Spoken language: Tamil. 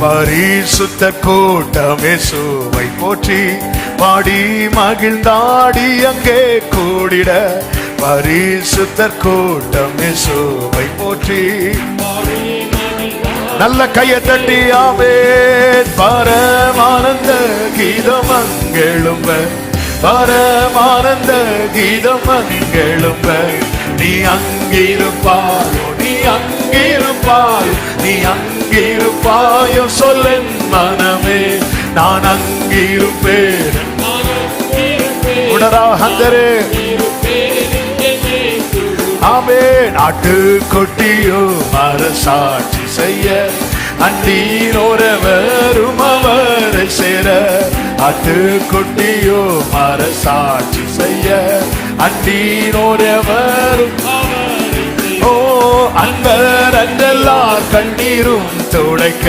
பரிசுத்த கூட்டமே சுவை போற்றி பாடி மகிழ்ந்தாடி அங்கே கூடிட. பரிசுத்த கூட்டமே சுவை போற்றி. நல்ல கையை தட்டி ஆமென். பரமானந்த கீதம் அங்கெழும்ப, பரமானந்த கீதம் அங்கெழும்ப. நீ அங்கிருப்பாயோ, நீ அங்கிருப்பாய், நீ அங்கிருப்பாயோ சொல்லேன் மனமே. நான் அங்கிருப்பேன். உடரா ஹந்தரே ஆமே. நாட்டு கொட்டியோ மரசாட்சி செய்ய அண்டீனோரவரும் அவரை சேர. ஆட்டு கொட்டியோ மரசாட்சி செய்ய அண்டீனோரவரும். ஓ அன்பர் அன்றெல்லாம் கண்ணீரும் துடைக்க